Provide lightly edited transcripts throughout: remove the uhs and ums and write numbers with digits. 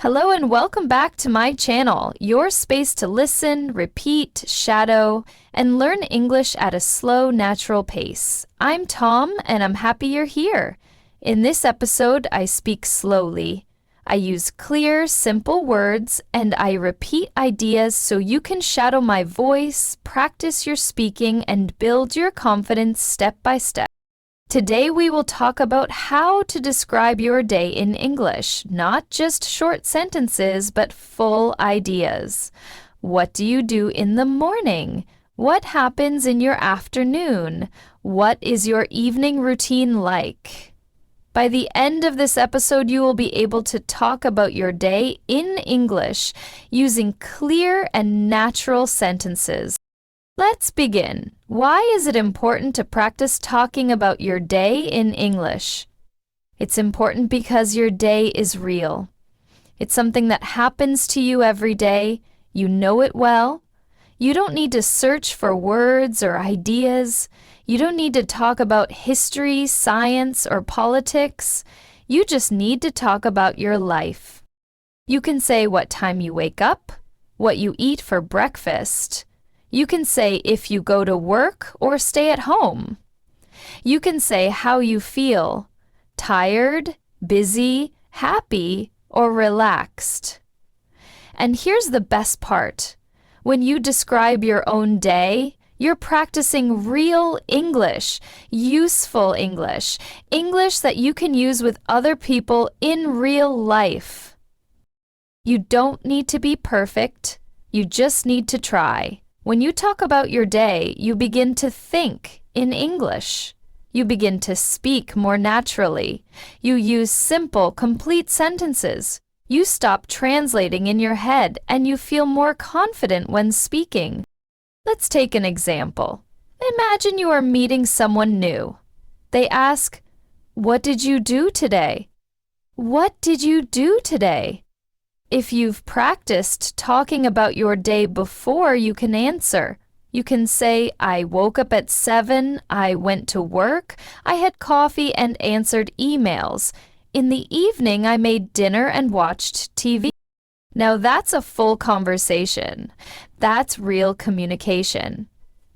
Hello and welcome back to my channel, your space to listen, repeat, shadow, and learn English at a slow, natural pace. I'm Tom and I'm happy you're here. In this episode, I speak slowly. I use clear, simple words and I repeat ideas so you can shadow my voice, practice your speaking, and build your confidence step by step. Today we will talk about how to describe your day in English, not just short sentences, but full ideas. What do you do in the morning? What happens in your afternoon? What is your evening routine like? By the end of this episode, you will be able to talk about your day in English using clear and natural sentences. Let's begin. Why is it important to practice talking about your day in English? It's important because your day is real. It's something that happens to you every day. You know it well. You don't need to search for words or ideas. You don't need to talk about history, science, or politics. You just need to talk about your life. You can say what time you wake up, what you eat for breakfast. You can say if you go to work or stay at home. You can say how you feel, tired, busy, happy, or relaxed. And here's the best part. When you describe your own day, you're practicing real English, useful English, English that you can use with other people in real life. You don't need to be perfect. You just need to try. When you talk about your day, you begin to think in English. You begin to speak more naturally. You use simple, complete sentences. You stop translating in your head and you feel more confident when speaking. Let's take an example. Imagine you are meeting someone new. They ask, "What did you do today?" What did you do today? If you've practiced talking about your day before, you can answer. You can say, "I woke up at 7, I went to work, I had coffee and answered emails. In the evening, I made dinner and watched TV." Now that's a full conversation. That's real communication.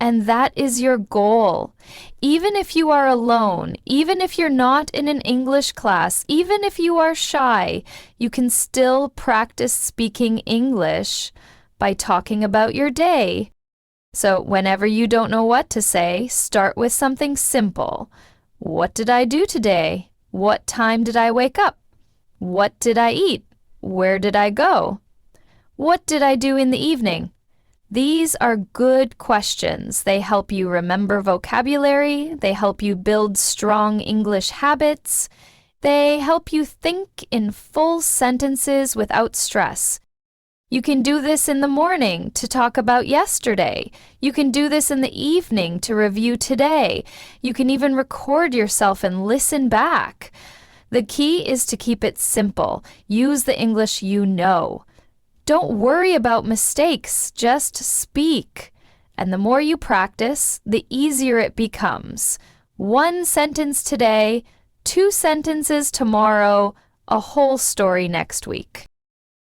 And that is your goal. Even if you are alone, even if you're not in an English class, even if you are shy, you can still practice speaking English by talking about your day. So whenever you don't know what to say, start with something simple. What did I do today? What time did I wake up? What did I eat? Where did I go? What did I do in the evening? These are good questions. They help you remember vocabulary. They help you build strong English habits. They help you think in full sentences without stress. You can do this in the morning to talk about yesterday. You can do this in the evening to review today. You can even record yourself and listen back. The key is to keep it simple. Use the English you know. Don't worry about mistakes, just speak. And the more you practice, the easier it becomes. 1 sentence today, 2 sentences tomorrow, a whole story next week.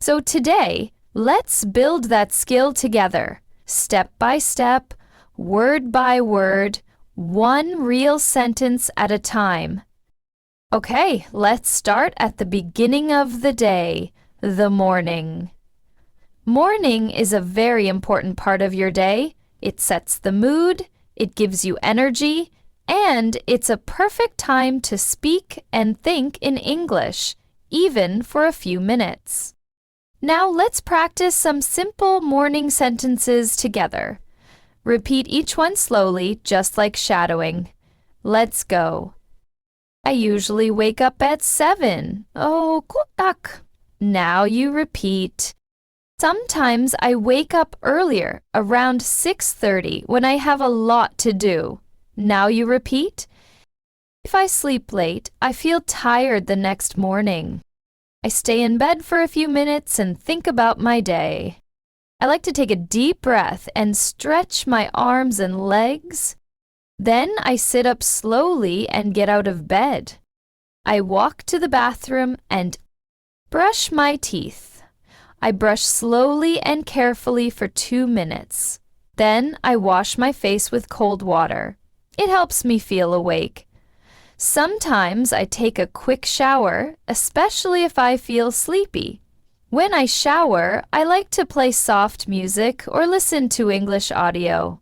So today, let's build that skill together, step by step, word by word, 1 real sentence at a time. Okay, let's start at the beginning of the day, the morning. Morning is a very important part of your day. It sets the mood, it gives you energy, and it's a perfect time to speak and think in English, even for a few minutes. Now let's practice some simple morning sentences together. Repeat each one slowly, just like shadowing. Let's go. I usually wake up at 7. Oh, kutak. Now you repeat. Sometimes I wake up earlier, around 6:30, when I have a lot to do. Now you repeat. If I sleep late, I feel tired the next morning. I stay in bed for a few minutes and think about my day. I like to take a deep breath and stretch my arms and legs. Then I sit up slowly and get out of bed. I walk to the bathroom and Brush my teeth. I brush slowly and carefully for 2 minutes. Then I wash my face with cold water. It helps me feel awake. Sometimes I take a quick shower, especially if I feel sleepy. When I shower, I like to play soft music or listen to English audio.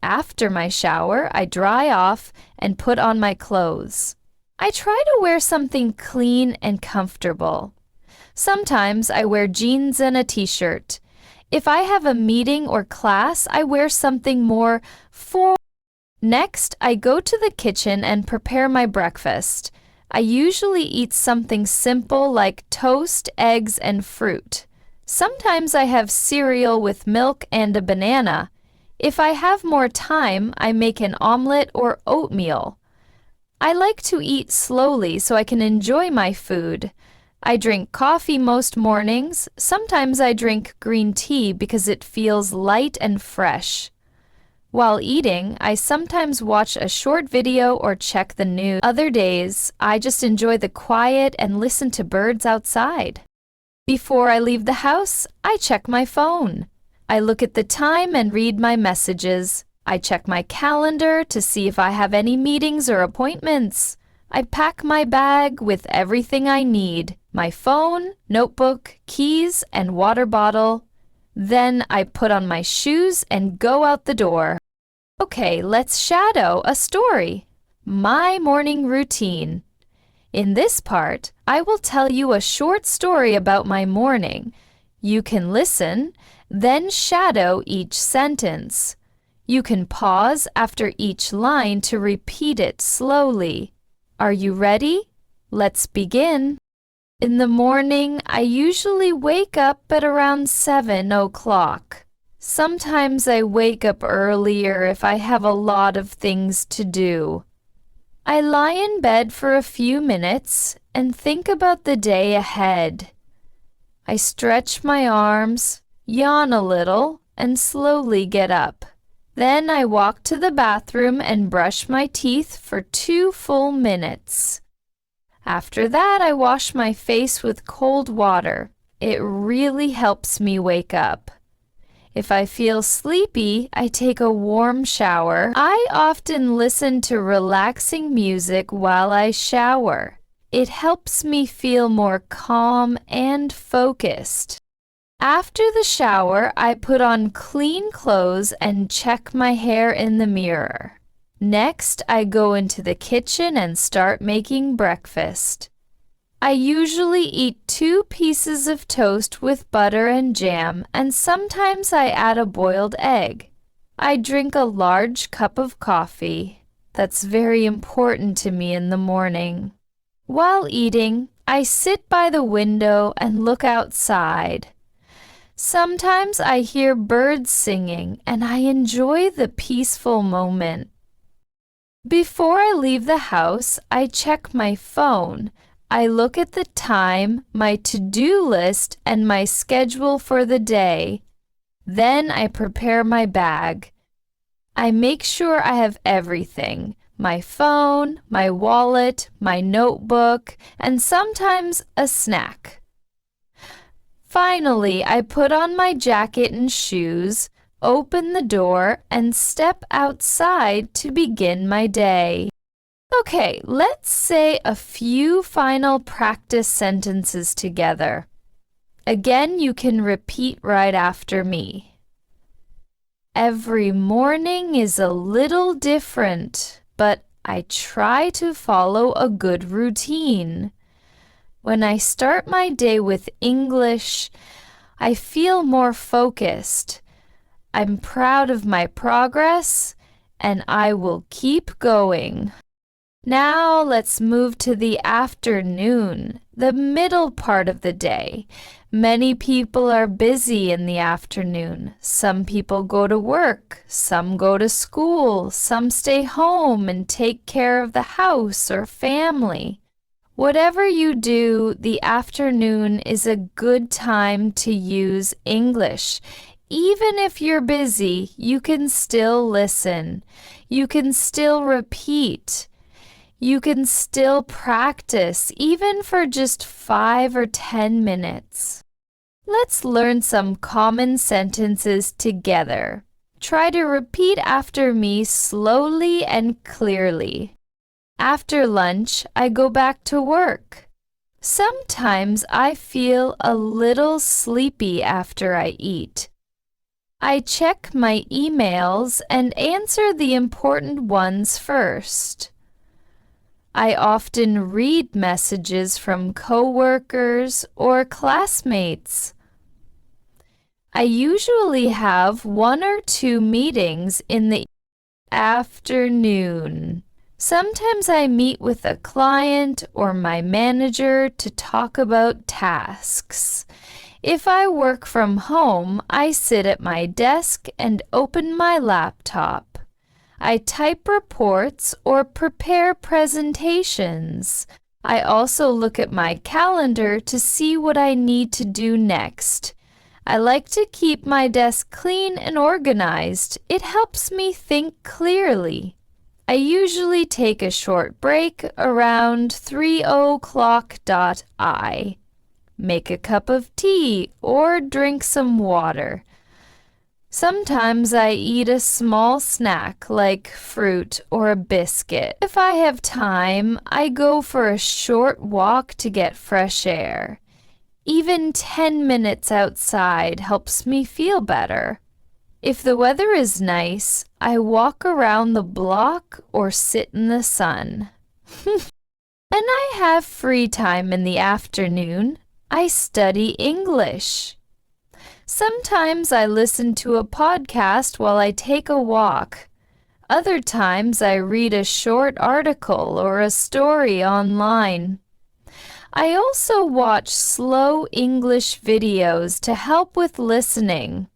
After my shower, I dry off and put on my clothes. I try to wear something clean and comfortable. Sometimes I wear jeans and a t-shirt. If I have a meeting or class, I wear something more formal. Next, I go to the kitchen and prepare my breakfast. I usually eat something simple like toast, eggs, and fruit. Sometimes I have cereal with milk and a banana. If I have more time, I make an omelette or oatmeal. I like to eat slowly so I can enjoy my food. I drink coffee most mornings. Sometimes I drink green tea because it feels light and fresh. While eating, I sometimes watch a short video or check the news. Other days, I just enjoy the quiet and listen to birds outside. Before I leave the house, I check my phone. I look at the time and read my messages. I check my calendar to see if I have any meetings or appointments. I pack my bag with everything I need: my phone, notebook, keys, and water bottle. Then I put on my shoes and go out the door. Okay, let's shadow a story. My morning routine. In this part, I will tell you a short story about my morning. You can listen, then shadow each sentence. You can pause after each line to repeat it slowly. Are you ready? Let's begin. In the morning, I usually wake up at around 7 o'clock. Sometimes I wake up earlier if I have a lot of things to do. I lie in bed for a few minutes and think about the day ahead. I stretch my arms, yawn a little, and slowly get up. Then I walk to the bathroom and brush my teeth for 2 full minutes. After that, I wash my face with cold water. It really helps me wake up. If I feel sleepy, I take a warm shower. I often listen to relaxing music while I shower. It helps me feel more calm and focused. After the shower, I put on clean clothes and check my hair in the mirror. Next, I go into the kitchen and start making breakfast. I usually eat 2 pieces of toast with butter and jam, and sometimes I add a boiled egg. I drink a large cup of coffee. That's very important to me in the morning. While eating, I sit by the window and look outside. Sometimes I hear birds singing, and I enjoy the peaceful moment. Before I leave the house, I check my phone. I look at the time, my to-do list, and my schedule for the day. Then I prepare my bag. I make sure I have everything: my phone, my wallet, my notebook, and sometimes a snack. Finally, I put on my jacket and shoes, open the door, and step outside to begin my day. Okay, let's say a few final practice sentences together. Again, you can repeat right after me. Every morning is a little different, but I try to follow a good routine. When I start my day with English, I feel more focused. I'm proud of my progress, and I will keep going. Now let's move to the afternoon, the middle part of the day. Many people are busy in the afternoon. Some people go to work, some go to school, some stay home and take care of the house or family. Whatever you do, the afternoon is a good time to use English. Even if you're busy, you can still listen. You can still repeat. You can still practice even for just 5 or 10 minutes. Let's learn some common sentences together. Try to repeat after me slowly and clearly. After lunch, I go back to work. Sometimes I feel a little sleepy after I eat. I check my emails and answer the important ones first. I often read messages from coworkers or classmates. I usually have 1 or 2 meetings in the afternoon. Sometimes I meet with a client or my manager to talk about tasks. If I work from home, I sit at my desk and open my laptop. I type reports or prepare presentations. I also look at my calendar to see what I need to do next. I like to keep my desk clean and organized. It helps me think clearly. I usually take a short break around 3:00. Make a cup of tea or drink some water. Sometimes I eat a small snack like fruit or a biscuit. If I have time, I go for a short walk to get fresh air. Even 10 minutes outside helps me feel better. If the weather is nice, I walk around the block or sit in the sun. And I have free time in the afternoon. I study English. Sometimes I listen to a podcast while I take a walk. Other times I read a short article or a story online. I also watch slow English videos to help with listening.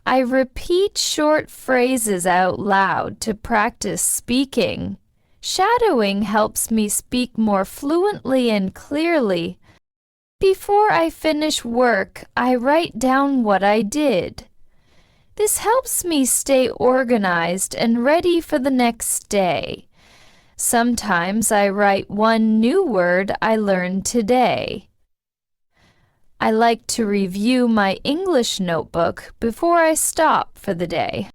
I repeat short phrases out loud to practice speaking. Shadowing helps me speak more fluently and clearly. Before I finish work, I write down what I did. This helps me stay organized and ready for the next day. Sometimes I write one new word I learned today. I like to review my English notebook before I stop for the day.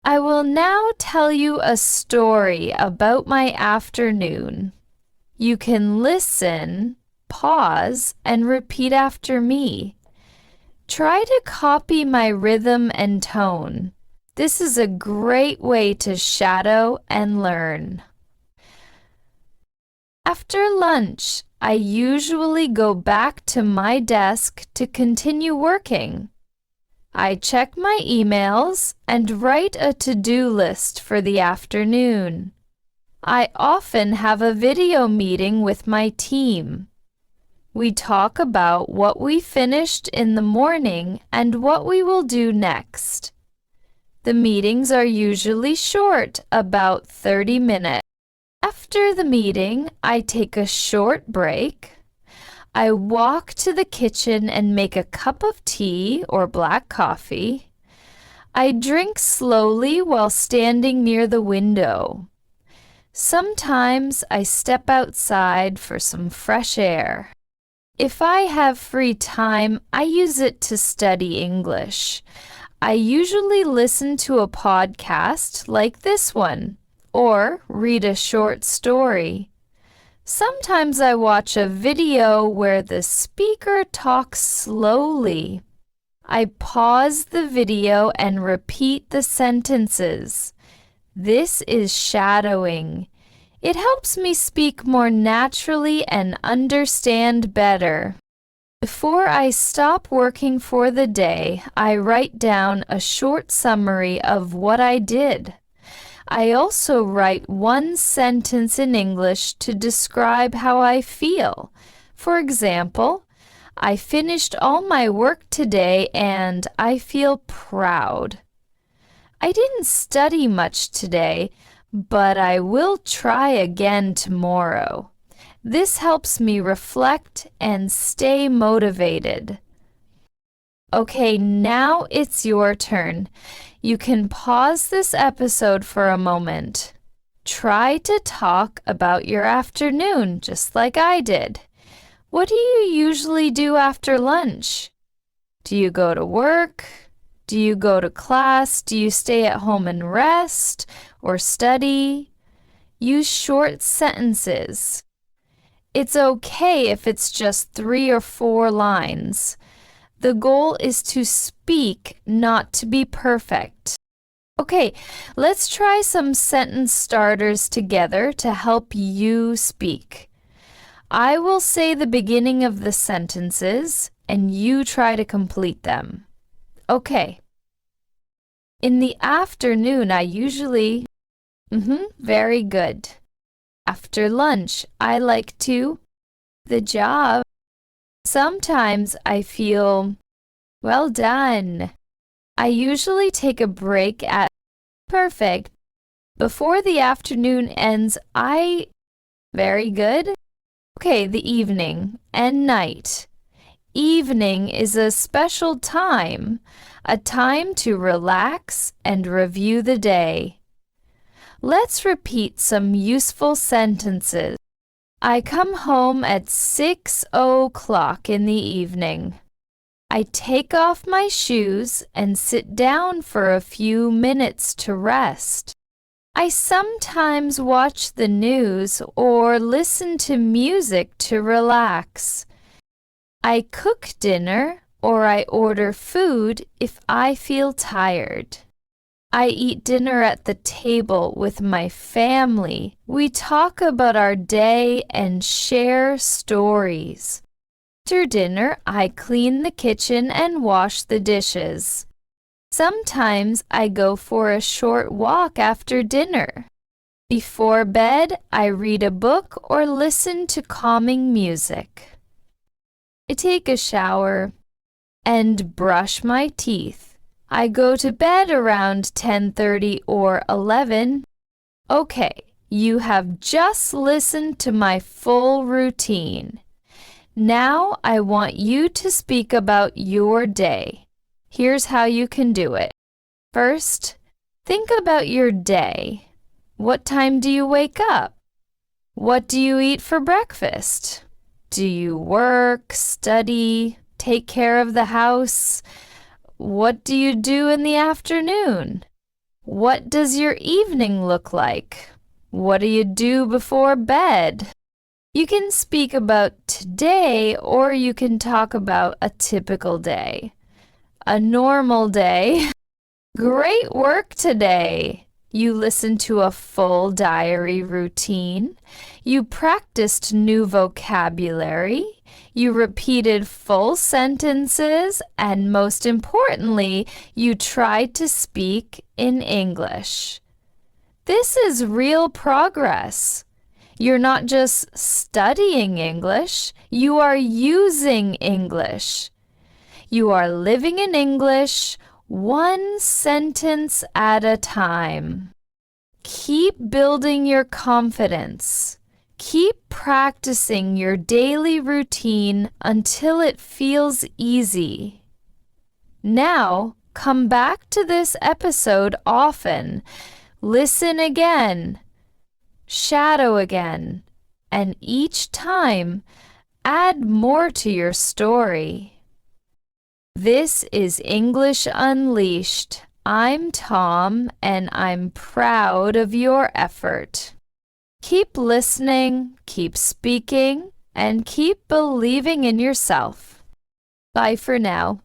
I will now tell you a story about my afternoon. You can listen, pause, and repeat after me. Try to copy my rhythm and tone. This is a great way to shadow and learn. After lunch, I usually go back to my desk to continue working. I check my emails and write a to-do list for the afternoon. I often have a video meeting with my team. We talk about what we finished in the morning and what we will do next. The meetings are usually short, about 30 minutes. After the meeting, I take a short break. I walk to the kitchen and make a cup of tea or black coffee. I drink slowly while standing near the window. Sometimes I step outside for some fresh air. If I have free time, I use it to study English. I usually listen to a podcast like this one, or read a short story. Sometimes I watch a video where the speaker talks slowly. I pause the video and repeat the sentences. This is shadowing. It helps me speak more naturally and understand better. Before I stop working for the day, I write down a short summary of what I did. I also write one sentence in English to describe how I feel. For example, I finished all my work today and I feel proud. I didn't study much today, but I will try again tomorrow. This helps me reflect and stay motivated. Okay, now it's your turn. You can pause this episode for a moment. Try to talk about your afternoon, just like I did. What do you usually do after lunch? Do you go to work? Do you go to class? Do you stay at home and rest or study? Use short sentences. It's okay if it's just 3 or 4 lines. The goal is to speak, not to be perfect. Okay, let's try some sentence starters together to help you speak. I will say the beginning of the sentences, and you try to complete them. Okay. In the afternoon, I usually... very good. After lunch, I like to... The job. Sometimes I feel... Well done. I usually take a break at... Perfect. Before the afternoon ends, I... Very good. Okay, the evening and night. Evening is a special time, a time to relax and review the day. Let's repeat some useful sentences. I come home at 6 o'clock in the evening. I take off my shoes and sit down for a few minutes to rest. I sometimes watch the news or listen to music to relax. I cook dinner or I order food if I feel tired. I eat dinner at the table with my family. We talk about our day and share stories. After dinner, I clean the kitchen and wash the dishes. Sometimes I go for a short walk after dinner. Before bed, I read a book or listen to calming music. I take a shower and brush my teeth. I go to bed around 10:30 or 11. Okay, you have just listened to my full routine. Now I want you to speak about your day. Here's how you can do it. First, think about your day. What time do you wake up? What do you eat for breakfast? Do you work, study, take care of the house? What do you do in the afternoon? What does your evening look like? What do you do before bed? You can speak about today, or you can talk about a typical day. A normal day. Great work today. You listened to a full diary routine. You practiced new vocabulary. You repeated full sentences. And most importantly, you tried to speak in English. This is real progress. You're not just studying English, you are using English. You are living in English, one sentence at a time. Keep building your confidence. Keep practicing your daily routine until it feels easy. Now, come back to this episode often. Listen again. Shadow again, and each time, add more to your story. This is English Unleashed. I'm Tom, and I'm proud of your effort. Keep listening, keep speaking, and keep believing in yourself. Bye for now.